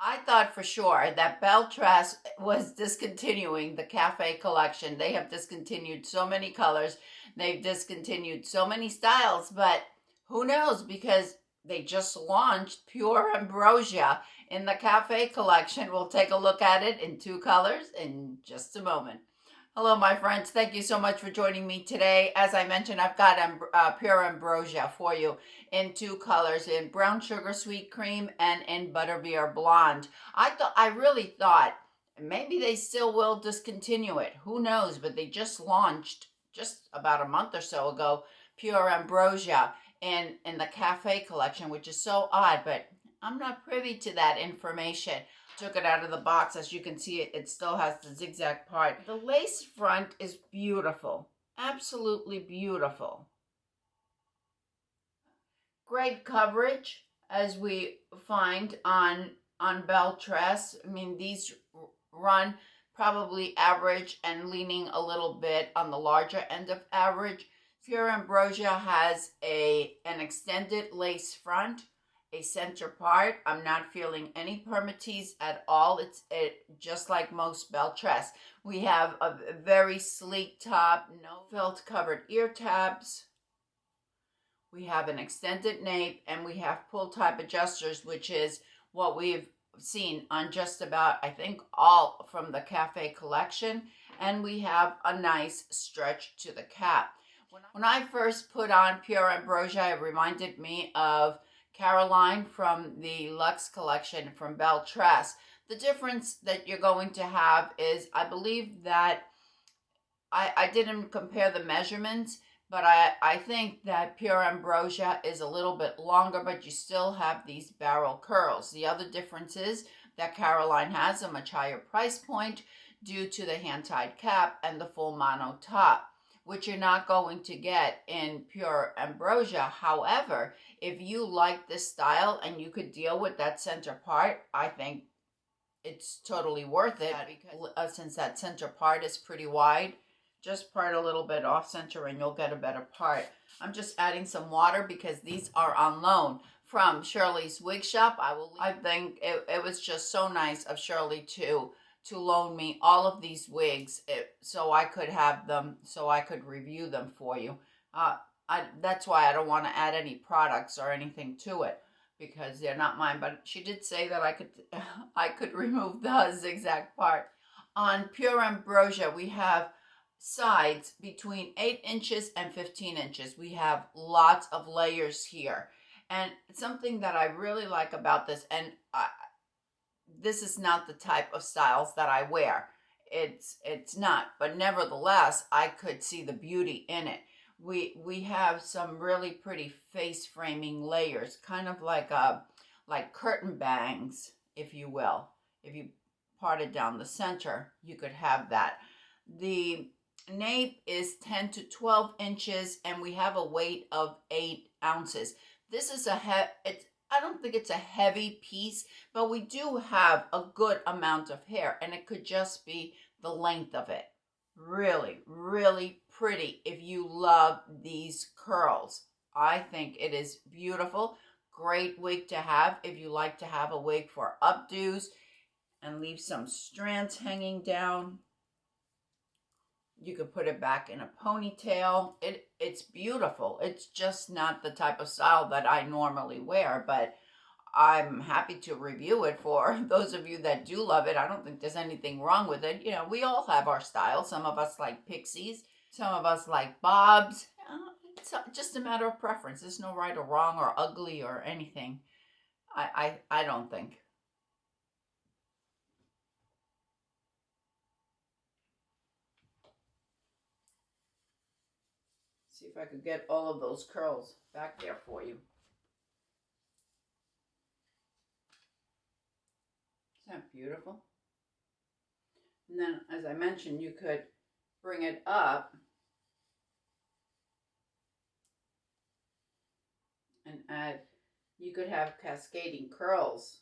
I thought for sure that Belle Tress was discontinuing the cafe collection. They have discontinued so many colors, they've discontinued so many styles, but who knows, because they just launched Pure Ambrosia in the cafe collection. We'll take a look at it in two colors in just a moment. Hello, my friends. Thank you so much for joining me today. As I mentioned, I've got Pure Ambrosia for you in two colors, in brown sugar sweet cream and in Butterbeer blonde. I really thought maybe they still will discontinue it. Who knows? But they just launched just about a month or so ago Pure Ambrosia in the cafe collection, which is so odd, but I'm not privy to that information. Took it out of the box. As you can see, it still has the zigzag part. The lace front is beautiful, absolutely beautiful. Great coverage, as we find on Belle Tress. I mean, these run probably average and leaning a little bit on the larger end of average. Pure Ambrosia has an extended lace front, a center part. I'm not feeling any permatease at all. It's just like most Belle Tress. We have a very sleek top, no felt covered ear tabs. We have an extended nape, and we have pull type adjusters, which is what we've seen on just about, I think, all from the cafe collection. And we have a nice stretch to the cap. When I first put on Pure Ambrosia, it reminded me of Caroline from the Luxe collection from Belle Tress. The difference that you're going to have is, I believe that I didn't compare the measurements, but I think that Pure Ambrosia is a little bit longer, but you still have these barrel curls. The other difference is that Caroline has a much higher price point due to the hand-tied cap and the full mono top, which you're not going to get in Pure Ambrosia. However, if you like this style and you could deal with that center part, I think it's totally worth it, because since that center part is pretty wide, just part a little bit off center and you'll get a better part. I'm just adding some water because these are on loan from Shirley's wig shop. I think it was just so nice of Shirley to loan me all of these wigs, so I could have them, so I could review them for you. That's why I don't want to add any products or anything to it, because they're not mine. But she did say that I could remove the zigzag part. On Pure Ambrosia, we have sides between 8 inches and 15 inches. We have lots of layers here. And something that I really like about this, and this is not the type of styles that I wear. It's not, but nevertheless, I could see the beauty in it. We have some really pretty face framing layers, kind of like curtain bangs, if you will. If you parted down the center, you could have that. The nape is 10 to 12 inches, and we have a weight of 8 ounces. This is I don't think it's a heavy piece, but we do have a good amount of hair, and it could just be the length of it. Really, really pretty if you love these curls. I think it is beautiful. Great wig to have if you like to have a wig for updos and leave some strands hanging down. You could put it back in a ponytail. It's beautiful. It's just not the type of style that I normally wear, but I'm happy to review it for those of you that do love it. I don't think there's anything wrong with it. You know, we all have our style. Some of us like pixies. Some of us like bobs. It's just a matter of preference. There's no right or wrong or ugly or anything. I don't think. See if I could get all of those curls back there for you. Isn't that beautiful? And then, as I mentioned, you could bring it up and add, you could have cascading curls.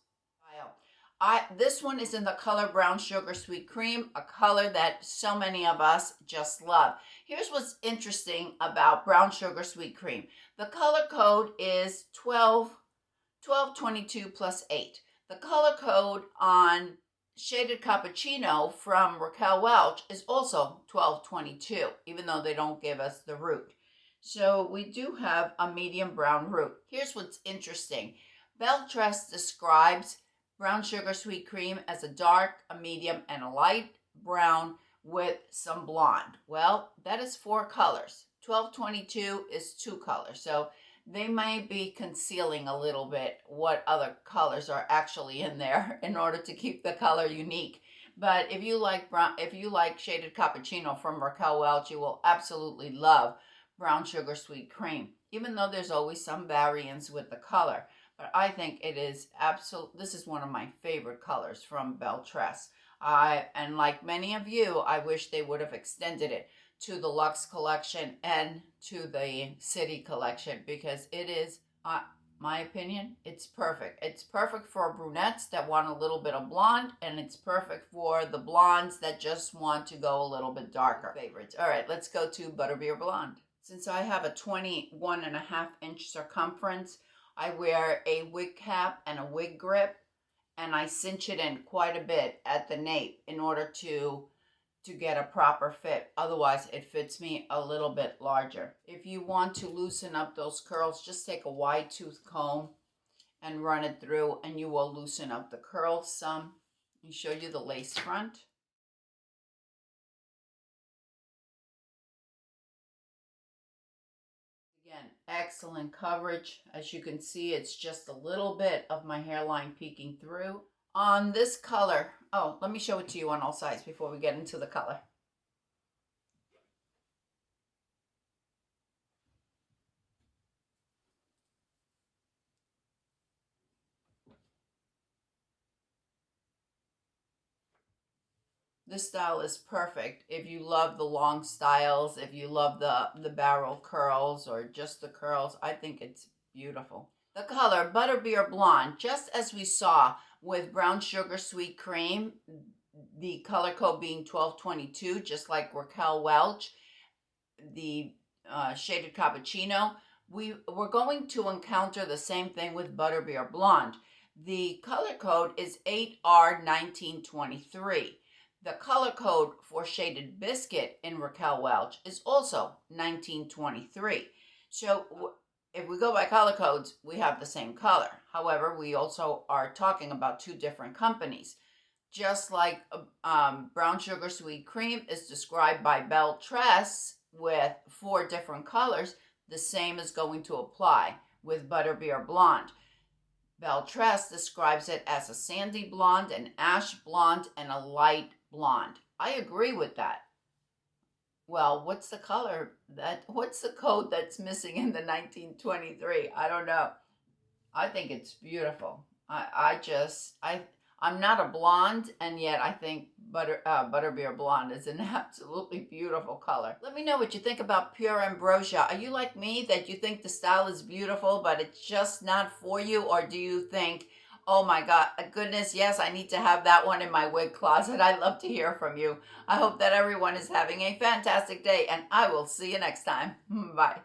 This one is in the color Brown Sugar Sweet Cream, a color that so many of us just love. Here's what's interesting about Brown Sugar Sweet Cream. The color code is 1222 plus 8. The color code on Shaded Cappuccino from Raquel Welch is also 1222, even though they don't give us the root. So we do have a medium brown root. Here's what's interesting. Belle Tress describes brown sugar sweet cream as a dark, a medium, and a light brown with some blonde. Well, that is 4 colors. 1222 is 2 colors. So they may be concealing a little bit what other colors are actually in there in order to keep the color unique. But if you like Shaded Cappuccino from Raquel Welch, you will absolutely love brown sugar sweet cream, even though there's always some variance with the color. But I think it is this is one of my favorite colors from Belle Tress. And like many of you, I wish they would have extended it to the Luxe collection and to the City collection, because it is, my opinion, it's perfect. It's perfect for brunettes that want a little bit of blonde, and it's perfect for the blondes that just want to go a little bit darker. Favorites. All right, let's go to Butterbeer Blonde. Since I have a 21.5-inch circumference, I wear a wig cap and a wig grip, and I cinch it in quite a bit at the nape in order to get a proper fit. Otherwise, it fits me a little bit larger. If you want to loosen up those curls, just take a wide tooth comb and run it through, and you will loosen up the curls some. Let me show you the lace front. Again, excellent coverage. As you can see, it's just a little bit of my hairline peeking through. On this color, oh, let me show it to you on all sides before we get into the color. This style is perfect if you love the long styles, if you love the barrel curls or just the curls. I think it's beautiful. The color Butterbeer Blonde, just as we saw with brown sugar sweet cream, the color code being 1222, just like Raquel Welch, the Shaded Cappuccino, we're going to encounter the same thing with Butterbeer Blonde. The color code is 8R1923. The color code for Shaded Biscuit in Raquel Welch is also 1923. So if we go by color codes, we have the same color. However, we also are talking about 2 different companies. Just like brown sugar sweet cream is described by Belle Tress with 4 different colors, the same is going to apply with Butterbeer Blonde. Belle Tress describes it as a sandy blonde, an ash blonde, and a light blonde. I agree with that. Well, what's the color what's the code that's missing in the 1923? I don't know. I think it's beautiful. I'm not a blonde, and yet I think Butterbeer Blonde is an absolutely beautiful color. Let me know what you think about Pure Ambrosia. Are you like me, that you think the style is beautiful, but it's just not for you? Or do you think, oh my God, goodness, yes, I need to have that one in my wig closet? I'd love to hear from you. I hope that everyone is having a fantastic day, and I will see you next time. Bye.